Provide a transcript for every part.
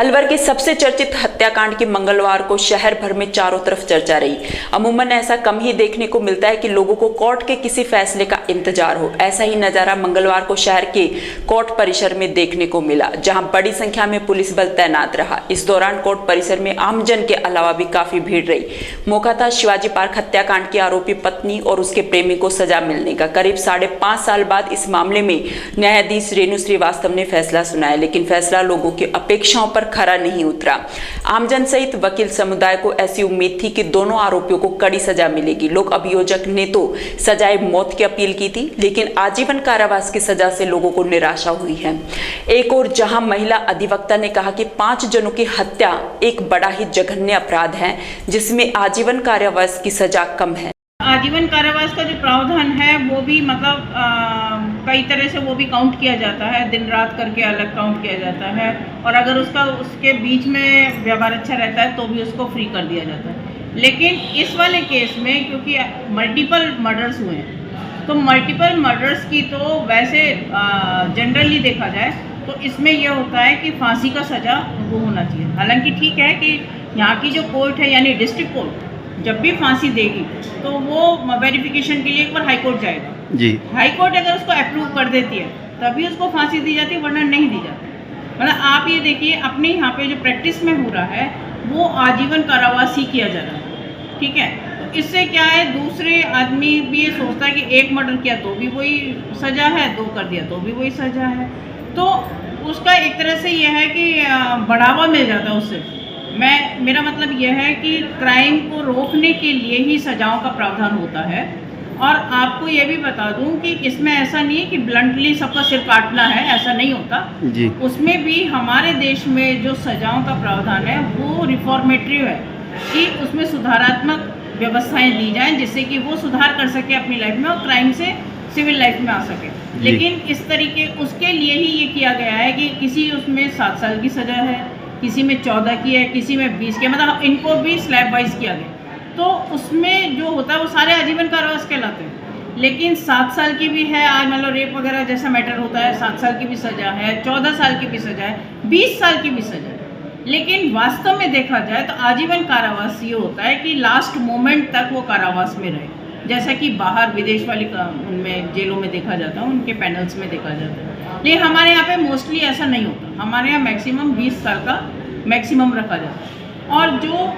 अलवर के सबसे चर्चित हत्याकांड के मंगलवार को शहर भर में चारों तरफ चर्चा रही। अमूमन ऐसा कम ही देखने को मिलता है कि लोगों को कोर्ट के किसी फैसले का इंतजार हो। ऐसा ही नजारा मंगलवार को शहर के कोर्ट परिसर में देखने को मिला, जहां बड़ी संख्या में पुलिस बल तैनात रहा। इस दौरान कोर्ट परिसर में आमजन के अलावा भी काफी भीड़ रही। मौका था शिवाजी पार्क हत्याकांड की आरोपी पत्नी और उसके प्रेमी को सजा मिलने का। करीब 5.5 साल बाद इस मामले में न्यायाधीश रेणु श्रीवास्तव ने फैसला सुनाया, लेकिन फैसला लोगों की अपेक्षाओं पर खरा नहीं उतरा। आमजन सहित वकील समुदाय को ऐसी उम्मीद थी कि दोनों आरोपियों को कड़ी सजा मिलेगी। लोक अभियोजक ने तो सजाए मौत की अपील की थी, लेकिन आजीवन कारावास की सजा से लोगों को निराशा हुई है। एक और जहां महिला अधिवक्ता ने कहा कि 5 जनों की हत्या एक बड़ा ही जघन्य अपराध है, जिसमें आजीवन कारावास की सजा कम है। आजीवन कारावास का जो प्रावधान है वो भी मतलब कई तरह से वो भी काउंट किया जाता है, दिन रात करके अलग काउंट किया जाता है, और अगर उसके बीच में व्यवहार अच्छा रहता है तो भी उसको फ्री कर दिया जाता है। लेकिन इस वाले केस में क्योंकि मल्टीपल मर्डर्स हुए हैं, तो मल्टीपल मर्डर्स की तो वैसे जनरली देखा जाए तो इसमें यह होता है कि फांसी का सज़ा वो होना चाहिए। हालांकि ठीक है कि यहाँ की जो कोर्ट है यानी डिस्ट्रिक्ट कोर्ट जब भी फांसी देगी तो वो वेरिफिकेशन के लिए एक बार हाई कोर्ट जाएगा जी। हाई कोर्ट अगर उसको अप्रूव कर देती है तभी उसको फांसी दी जाती है, वरना नहीं दी जाती। मतलब आप ये देखिए अपने यहाँ पे जो प्रैक्टिस में हो रहा है वो आजीवन कारावास ही किया जा रहा है, ठीक है। तो इससे क्या है, दूसरे आदमी भी ये सोचता है कि एक मर्डर किया तो भी वही सज़ा है, 2 कर दिया तो भी वही सज़ा है, तो उसका एक तरह से यह है कि बढ़ावा मिल जाता है उससे। मेरा मतलब यह है कि क्राइम को रोकने के लिए ही सजाओं का प्रावधान होता है। और आपको ये भी बता दूं कि इसमें ऐसा नहीं है कि ब्लंटली सबका सिर काटना है, ऐसा नहीं होता जी। उसमें भी हमारे देश में जो सजाओं का प्रावधान है वो रिफॉर्मेटिव है कि उसमें सुधारात्मक व्यवस्थाएं दी जाएं जिससे कि वो सुधार कर सके अपनी लाइफ में और क्राइम से सिविल लाइफ में आ सके। लेकिन इस तरीके उसके लिए ही ये किया गया है कि किसी उसमें 7 साल की सज़ा है, किसी में 14 की है, किसी में 20 की है, मतलब इनको भी स्लैब वाइज किया गया। तो उसमें जो होता है वो सारे आजीवन कारावास कहलाते हैं। लेकिन 7 साल की भी है, आज मान लो रेप वगैरह जैसा मैटर होता है, 7 साल की भी सज़ा है, 14 साल की भी सज़ा है, 20 साल की भी सज़ा है। लेकिन वास्तव में देखा जाए तो आजीवन कारावास ये होता है कि लास्ट मोमेंट तक वो कारावास में रहे, जैसा कि बाहर विदेश वाली उनमें जेलों में देखा जाता है, उनके पैनल्स में देखा जाता है। लेकिन हमारे यहाँ पे मोस्टली ऐसा नहीं होता। हमारे यहाँ मैक्सिमम 20 साल का मैक्सिमम रखा जाता है। और जो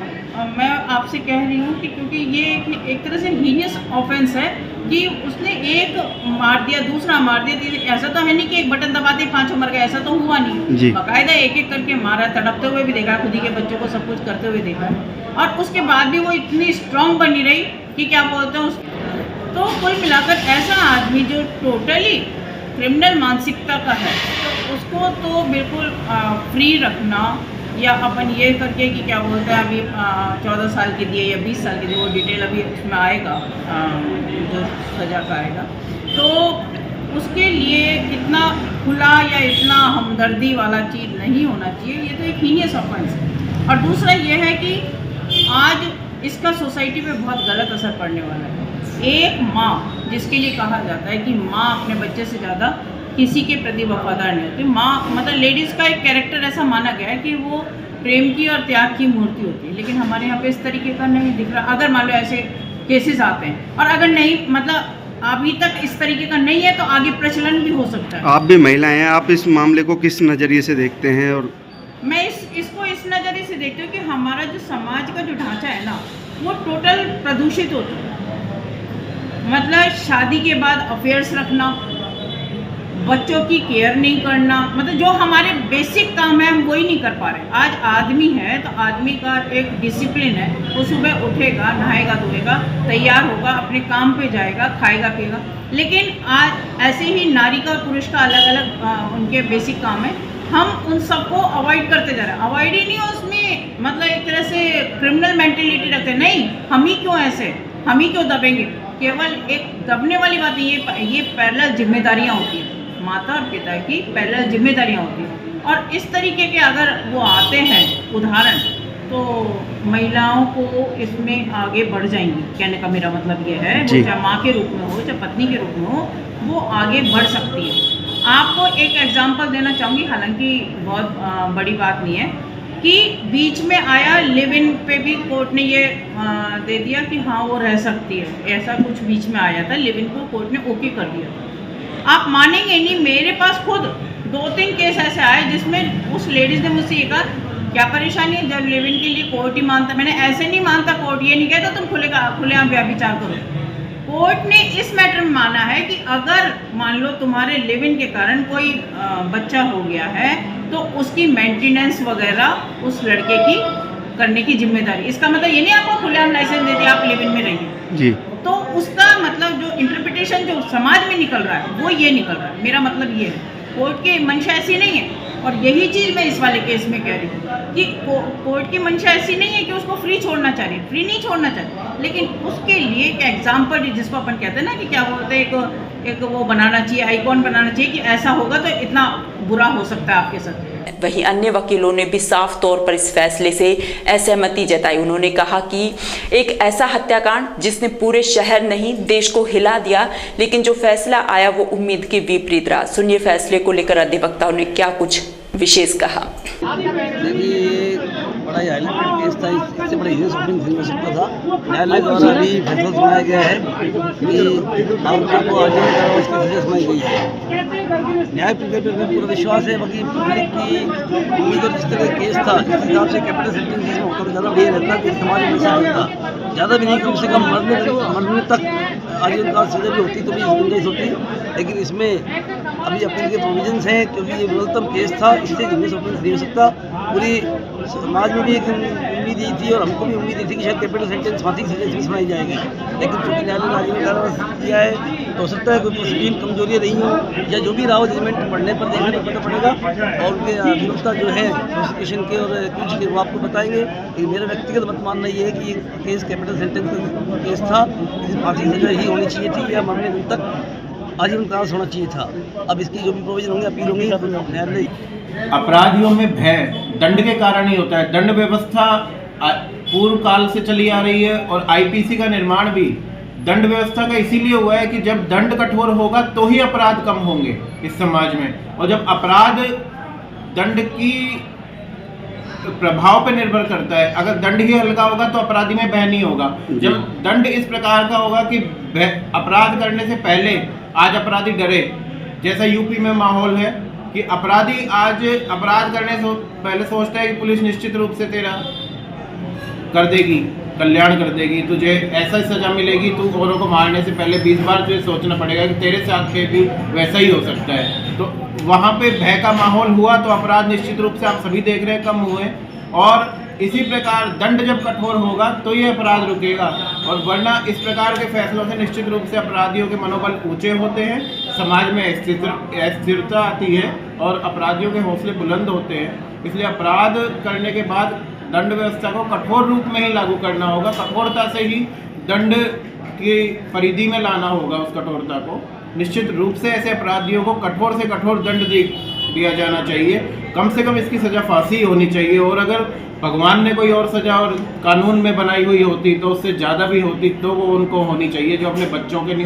मैं आपसे कह रही हूँ कि क्योंकि ये एक तरह से हीनियस ऑफेंस है कि उसने एक मार दिया, दूसरा मार दिया, ऐसा तो है नहीं कि एक बटन दबाते 5 मर गए, ऐसा तो हुआ नहीं। बाकायदा एक एक करके मारा, तड़पते हुए भी देखा, खुद ही के बच्चों को सब कुछ करते हुए देखा है, और उसके बाद भी वो इतनी स्ट्रांग बनी रही कि क्या बोलते हैं तो कुल मिलाकर ऐसा आदमी जो टोटली क्रिमिनल मानसिकता का है तो उसको तो बिल्कुल फ्री रखना, या अपन ये करके कि क्या बोलते हैं अभी 14 साल के दिए या 20 साल के दिए, वो डिटेल अभी उसमें आएगा जो सज़ा का आएगा, तो उसके लिए इतना खुला या इतना हमदर्दी वाला चीज़ नहीं होना चाहिए। ये तो एक हीनियस ऑफेंस है। और दूसरा ये है कि आज इसका सोसाइटी पे बहुत गलत असर पड़ने वाला है। एक माँ, जिसके लिए कहा जाता है कि माँ अपने बच्चे से ज़्यादा किसी के प्रति वफादार नहीं होती। माँ मतलब लेडीज़ का एक कैरेक्टर ऐसा माना गया है कि वो प्रेम की और त्याग की मूर्ति होती है, लेकिन हमारे यहाँ पे इस तरीके का नहीं दिख रहा। अगर मान लो ऐसे केसेस आते हैं, और अगर नहीं मतलब अभी तक इस तरीके का नहीं है तो आगे प्रचलन भी हो सकता है। आप भी महिलाएं हैं, आप इस मामले को किस नज़रिए से देखते हैं? और मैं इसको इस नज़रिए से देखती हूँ कि हमारा जो समाज का जो ढांचा है ना वो टोटल प्रदूषित होता है। मतलब शादी के बाद अफेयर्स रखना, बच्चों की केयर नहीं करना, मतलब जो हमारे बेसिक काम है हम वही नहीं कर पा रहे। आज आदमी है तो आदमी का एक डिसिप्लिन है, वो सुबह उठेगा, नहाएगा धोएगा, तैयार होगा, अपने काम पे जाएगा, खाएगा पिएगा। लेकिन आज ऐसे ही नारी का और पुरुष का अलग अलग उनके बेसिक काम है, हम उन सबको अवॉइड करते जा रहे हैं। अवॉइड ही नहीं, उसमें मतलब एक तरह से क्रिमिनल मेंटेलिटी रखते हैं, नहीं हम ही क्यों ऐसे, हम ही क्यों दबेंगे। केवल एक दबने वाली बात नहीं, ये पैरेलल जिम्मेदारियाँ होती हैं, माता और पिता की पैरेलल जिम्मेदारियाँ होती हैं। और इस तरीके के अगर वो आते हैं उदाहरण, तो महिलाओं को इसमें आगे बढ़ जाएंगी। कहने का मेरा मतलब ये है, चाहे माँ के रूप में हो चाहे पत्नी के रूप में हो, वो आगे बढ़ सकती है। आपको एक एग्जांपल देना चाहूँगी, हालांकि बहुत बड़ी बात नहीं है। कि बीच में आया लिव इन पे भी कोर्ट ने ये दे दिया कि हाँ वो रह सकती है, ऐसा कुछ बीच में आया था, लिव इन को कोर्ट ने ओके कर दिया। आप मानेंगे नहीं, मेरे पास खुद 2-3 केस ऐसे आए जिसमें उस लेडीज़ ने मुझसे ये कहा क्या परेशानी है जब लिव इन के लिए कोर्ट ही मानता। मैंने ऐसे नहीं मानता, कोर्ट ये नहीं कहता तुम खुलेआम व्यभिचार करो। कोर्ट ने इस मैटर में माना है कि अगर मान लो तुम्हारे लिव इन के कारण कोई बच्चा हो गया है तो उसकी मेंटेनेंस वगैरह उस लड़के की करने की जिम्मेदारी। इसका मतलब ये नहीं आपको खुलेआम लाइसेंस दे दिया आप लिव इन में रहिए जी। तो उसका मतलब जो इंटरप्रिटेशन जो समाज में निकल रहा है वो ये निकल रहा है। मेरा मतलब ये है कोर्ट की मंशा ऐसी नहीं है, और यही चीज़ मैं इस वाले केस में कह रही हूँ कि कोर्ट की मंशा ऐसी नहीं है कि उसको फ्री छोड़ना चाह रही है, फ्री नहीं छोड़ना चाहती, लेकिन उसके लिए एक एग्जाम्पल जिसको अपन कहते हैं ना कि क्या बोलते हैं एक वो बनाना चाहिए, आइकॉन बनाना चाहिए कि ऐसा होगा तो इतना बुरा हो सकता है आपके साथ। वहीं अन्य वकीलों ने भी साफ तौर पर इस फैसले से असहमति जताई। उन्होंने कहा कि एक ऐसा हत्याकांड जिसने पूरे शहर नहीं देश को हिला दिया, लेकिन जो फैसला आया वो उम्मीद के विपरीत रहा। सुनिए फैसले को लेकर अधिवक्ताओं ने क्या कुछ विशेष कहा। बड़ा ही हाईलाइटेड केस था, इससे बड़ा हीरो शॉपिंग नहीं हो सकता था। न्यायालय द्वारा भी फैसला सुनाया गया है कि आरोपियों को आजीवन कारावास की सजा सुनाई गई है। न्याय प्रक्रिया में पूरा विश्वास है, बाकी पब्लिक की उम्मीद और जिस तरह केस था इस हिसाब से कैपिटल सेंटेंस में होता तो ज़्यादा बढ़िया रहता कि समाज में ऐसा होता, ज़्यादा भी नहीं कम से कम मरने तक आजीवन काल सजा भी होती तो भी गुंजाइश होती। लेकिन इसमें अभी अपील के प्रोविजंस हैं क्योंकि ये विरोधतम केस था, इससे हीरो शॉपिंग नहीं हो सकता। पूरी समाज में भी एक उम्मीद यही थी और हमको भी उम्मीद थी कि शायद कैपिटल सेंटेंस फांसी की सजा सुनाई जाएगी, लेकिन चूँकि न्यायालय ने आजीवन कारावास दिया है तो हो सकता है कोई प्रोसीडिंग कमजोरियाँ रही हों या जो भी रहा हो जजमेंट पढ़ने पर देखने पर पता पड़ेगा और उनके अधिवक्ता जो है प्रोसिक्यूशन के और कुछ के वो आपको बताएंगे। लेकिन मेरा व्यक्तिगत मत मानना ये है कि ये केस कैपिटल सेंटेंस का केस था, इसमें फांसी की सजा ही होनी चाहिए थी या मरने दिन तक आजीवन कारावास होना चाहिए था। अब इसकी जो भी प्रोविजन होंगे अपील होंगी न्यायालय। अपराधियों में भय दंड के कारण ही होता है। दंड व्यवस्था पूर्व काल से चली आ रही है और आईपीसी का निर्माण भी दंड व्यवस्था का इसीलिए हुआ है कि जब दंड कठोर होगा तो ही अपराध कम होंगे इस समाज में, और जब अपराध दंड की प्रभाव पर निर्भर करता है। अगर दंड ही हल्का होगा तो अपराधी में भय नहीं होगा। जब दंड इस प्रकार का होगा कि अपराध करने से पहले आज अपराधी डरे, जैसा यूपी में माहौल है कि अपराधी आज अपराध करने से पहले सोचता है कि पुलिस निश्चित रूप से तेरा कर देगी, कल्याण कर देगी, तुझे ऐसा सजा मिलेगी, तू औरों को मारने से पहले 20 बार तुझे सोचना पड़ेगा कि तेरे साथ पे भी वैसा ही हो सकता है। तो वहाँ पे भय का माहौल हुआ तो अपराध निश्चित रूप से आप सभी देख रहे हैं कम हुए, और इसी प्रकार दंड जब कठोर होगा तो ये अपराध रुकेगा, और वरना इस प्रकार के फैसलों से निश्चित रूप से अपराधियों के मनोबल ऊंचे होते हैं, समाज में स्थिरता आती है और अपराधियों के हौसले बुलंद होते हैं। इसलिए अपराध करने के बाद दंड व्यवस्था को कठोर रूप में ही लागू करना होगा, कठोरता से ही दंड की परिधि में लाना होगा उस कठोरता को। निश्चित रूप से ऐसे अपराधियों को कठोर से कठोर दंड दिया जाना चाहिए, कम से कम इसकी सज़ा फांसी होनी चाहिए, और अगर भगवान ने कोई और सज़ा और कानून में बनाई हुई होती तो उससे ज़्यादा भी होती तो वो उनको होनी चाहिए, जो अपने बच्चों के नहीं